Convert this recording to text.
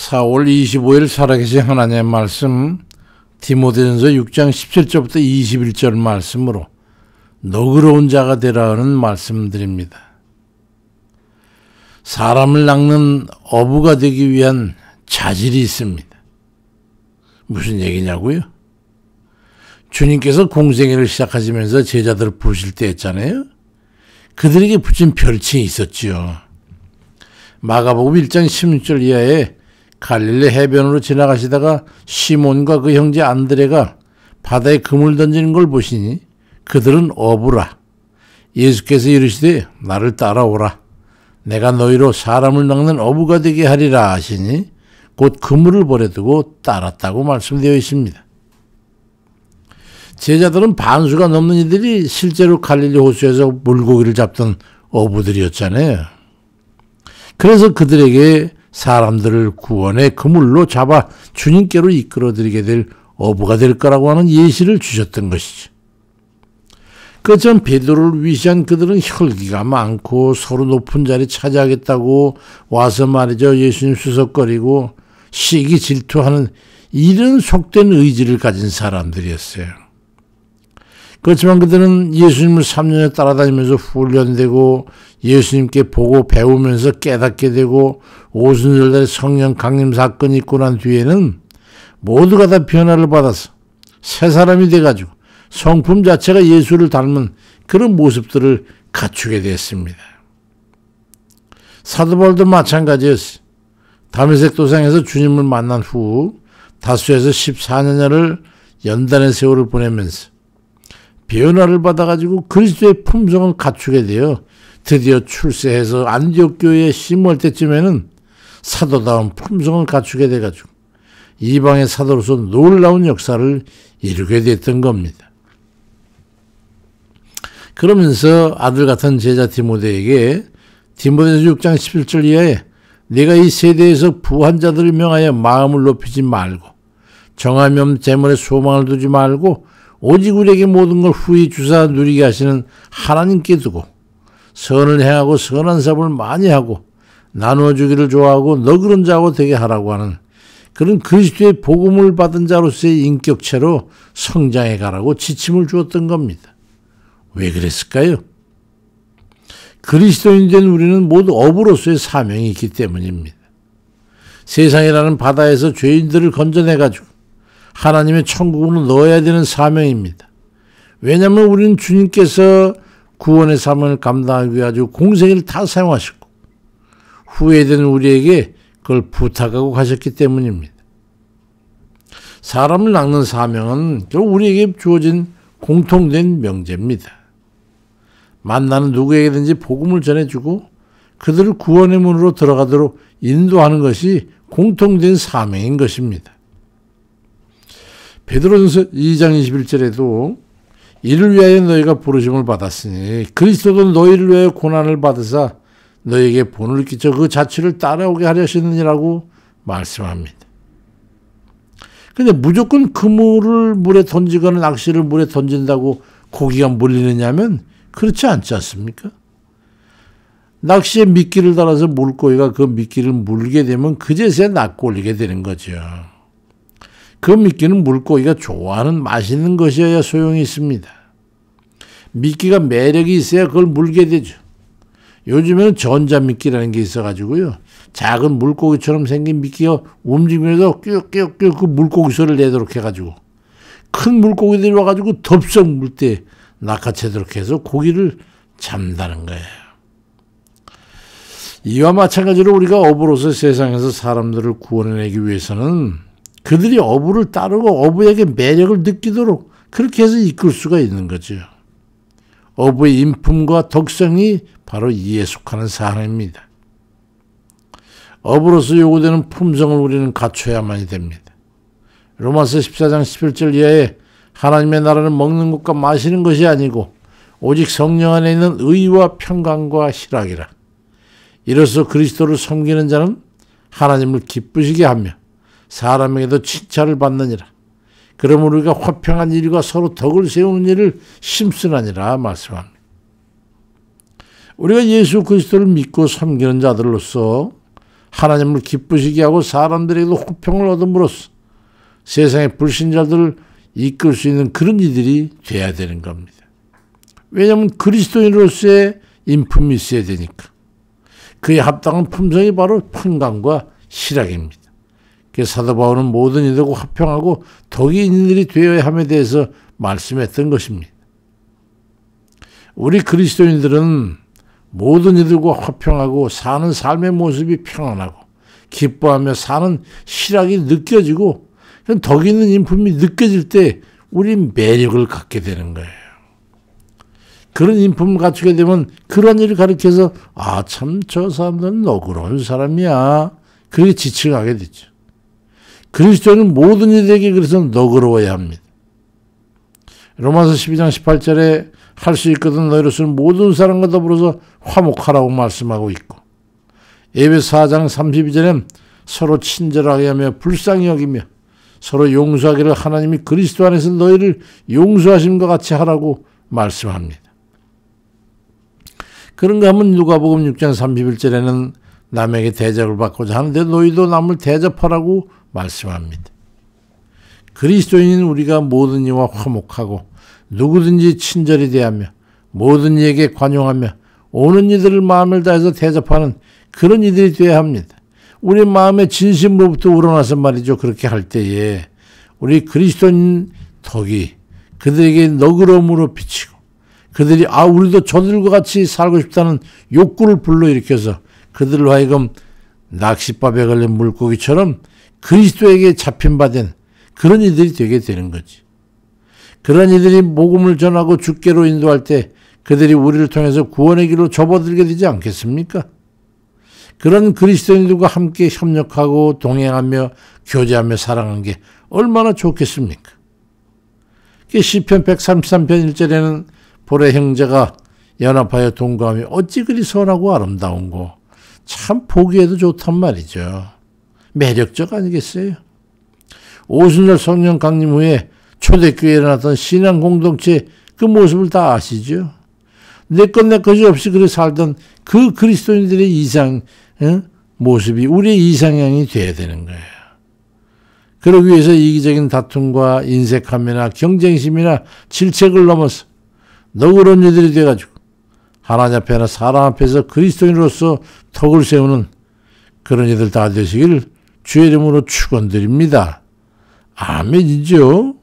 4월 25일 살아계신 하나님의 말씀 디모데전서 6장 17절부터 21절 말씀으로 너그러운 자가 되라 하는 말씀드립니다. 사람을 낚는 어부가 되기 위한 자질이 있습니다. 무슨 얘기냐고요? 주님께서 공생애를 시작하시면서 제자들을 부르실 때 했잖아요. 그들에게 붙인 별칭이 있었지요. 마가복음 1장 16절 이하에 갈릴리 해변으로 지나가시다가 시몬과 그 형제 안드레가 바다에 금을 던지는 걸 보시니 그들은 어부라. 예수께서 이르시되 나를 따라오라. 내가 너희로 사람을 낚는 어부가 되게 하리라 하시니 곧 그물을 버려두고 따랐다고 말씀되어 있습니다. 제자들은 반수가 넘는 이들이 실제로 갈릴리 호수에서 물고기를 잡던 어부들이었잖아요. 그래서 그들에게 사람들을 구원의 그물로 잡아 주님께로 이끌어드리게 될 어부가 될 거라고 하는 예시를 주셨던 것이죠. 그처럼 베드로를 위시한 그들은 혈기가 많고 서로 높은 자리 차지하겠다고 와서 말이죠. 예수님 수석거리고 시기 질투하는 이런 속된 의지를 가진 사람들이었어요. 그렇지만 그들은 예수님을 3년에 따라다니면서 훈련되고 예수님께 보고 배우면서 깨닫게 되고 오순절날에 성령 강림 사건이 있고 난 뒤에는 모두가 다 변화를 받아서 새 사람이 돼가지고 성품 자체가 예수를 닮은 그런 모습들을 갖추게 됐습니다. 사도 바울도 마찬가지였어요. 다메섹 도상에서 주님을 만난 후 다수에서 14년여를 연단의 세월을 보내면서 변화를 받아가지고 그리스도의 품성을 갖추게 되어 드디어 출세해서 안디옥 교회에 심을 때쯤에는 사도다운 품성을 갖추게 돼가지고 이방의 사도로서 놀라운 역사를 이루게 됐던 겁니다. 그러면서 아들 같은 제자 디모데에게 디모데전서 6장 11절 이하에 내가 이 세대에서 부한 자들을 명하여 마음을 높이지 말고 정함이 없는 재물에 소망을 두지 말고 오직 우리에게 모든 걸 후히 주사 누리게 하시는 하나님께 두고 선을 행하고 선한 사업을 많이 하고 나누어 주기를 좋아하고 너그러운 자고 되게 하라고 하는 그런 그리스도의 복음을 받은 자로서의 인격체로 성장해 가라고 지침을 주었던 겁니다. 왜 그랬을까요? 그리스도인 된 우리는 모두 어부로서의 사명이 있기 때문입니다. 세상이라는 바다에서 죄인들을 건져내가지고 하나님의 천국으로 넣어야 되는 사명입니다. 왜냐하면 우리는 주님께서 구원의 사명을 감당하기 위해 공생애를 다 사용하셨고 후회된 우리에게 그걸 부탁하고 가셨기 때문입니다. 사람을 낚는 사명은 결국 우리에게 주어진 공통된 명제입니다. 만나는 누구에게든지 복음을 전해주고 그들을 구원의 문으로 들어가도록 인도하는 것이 공통된 사명인 것입니다. 베드로전서 2장 21절에도 이를 위하여 너희가 부르심을 받았으니 그리스도도 너희를 위하여 고난을 받으사 너희에게 본을 끼쳐 그 자취를 따라오게 하려 하시느니라고 말씀합니다. 그런데 무조건 그물을 물에 던지거나 낚시를 물에 던진다고 고기가 물리느냐면 그렇지 않지 않습니까? 낚시에 미끼를 달아서 물고기가 그 미끼를 물게 되면 그제서야 낚올리게 되는 거죠. 그 미끼는 물고기가 좋아하는 맛있는 것이어야 소용이 있습니다. 미끼가 매력이 있어야 그걸 물게 되죠. 요즘에는 전자미끼라는 게 있어가지고요. 작은 물고기처럼 생긴 미끼가 움직이면서 끼역끼역 그 물고기 소리를 내도록 해가지고 큰 물고기들이 와가지고 덥석 물 때 낚아채도록 해서 고기를 잡는다는 거예요. 이와 마찬가지로 우리가 어부로서 세상에서 사람들을 구원해내기 위해서는 그들이 어부를 따르고 어부에게 매력을 느끼도록 그렇게 해서 이끌 수가 있는 거죠. 어부의 인품과 덕성이 바로 이에 속하는 사항입니다. 어부로서 요구되는 품성을 우리는 갖춰야만이 됩니다. 로마서 14장 11절 이하에 하나님의 나라는 먹는 것과 마시는 것이 아니고 오직 성령 안에 있는 의와 평강과 희락이라. 이로써 그리스도를 섬기는 자는 하나님을 기쁘시게 하며 사람에게도 칭찬을 받느니라. 그러므로 우리가 화평한 일과 서로 덕을 세우는 일을 심쓰나니라 말씀합니다. 우리가 예수 그리스도를 믿고 섬기는 자들로서 하나님을 기쁘시게 하고 사람들에게도 호평을 얻음으로써 세상의 불신자들을 이끌 수 있는 그런 이들이 돼야 되는 겁니다. 왜냐하면 그리스도인으로서의 인품이 있어야 되니까. 그에 합당한 품성이 바로 평강과 희락입니다. 그래서 사도 바울은 모든 이들과 화평하고 덕이 있는 일이 되어야 함에 대해서 말씀했던 것입니다. 우리 그리스도인들은 모든 이들과 화평하고 사는 삶의 모습이 평안하고 기뻐하며 사는 희락이 느껴지고 덕 있는 인품이 느껴질 때 우리 매력을 갖게 되는 거예요. 그런 인품을 갖추게 되면 그런 일을 가리켜서 참 저 사람들은 너그러운 사람이야. 그렇게 지칭하게 되죠. 그리스도는 모든 이들에게 그래서 너그러워야 합니다. 로마서 12장 18절에 할 수 있거든 너희로서는 모든 사람과 더불어서 화목하라고 말씀하고 있고, 에베소 4장 32절엔 서로 친절하게 하며 불쌍히 여기며 서로 용서하기를 하나님이 그리스도 안에서 너희를 용서하심과 같이 하라고 말씀합니다. 그런가 하면 누가복음 6장 31절에는 남에게 대접을 받고자 하는데 너희도 남을 대접하라고 말씀합니다. 그리스도인인 우리가 모든 이와 화목하고 누구든지 친절히 대하며 모든 이에게 관용하며 오는 이들을 마음을 다해서 대접하는 그런 이들이 되어야 합니다. 우리 마음의 진심으로부터 우러나서 말이죠. 그렇게 할 때에 우리 그리스도인 덕이 그들에게 너그러움으로 비치고 그들이 우리도 저들과 같이 살고 싶다는 욕구를 불러일으켜서 그들을 하여금 낚싯밥에 걸린 물고기처럼 그리스도에게 잡힌 바 된 그런 이들이 되게 되는 거지. 그런 이들이 복음을 전하고 주께로 인도할 때 그들이 우리를 통해서 구원의 길로 접어들게 되지 않겠습니까? 그런 그리스도인들과 함께 협력하고 동행하며 교제하며 살아가는 게 얼마나 좋겠습니까? 시편 133편 1절에는 보레 형제가 연합하여 동거하며 어찌 그리 선하고 아름다운고 참 보기에도 좋단 말이죠. 매력적 아니겠어요? 오순절 성령 강림 후에 초대교회에 일어났던 신앙 공동체 그 모습을 다 아시죠? 내 것이 없이 그렇게 살던 그 그리스도인들의 이상 모습이 우리의 이상향이 돼야 되는 거예요. 그러기 위해서 이기적인 다툼과 인색함이나 경쟁심이나 질책을 넘어서 너그러운 이들이 돼가지고 하나님 앞에나 사람 앞에서 그리스도인으로서 덕을 세우는 그런 이들 다 되시길 주의 이름으로 축원드립니다. 아멘이죠.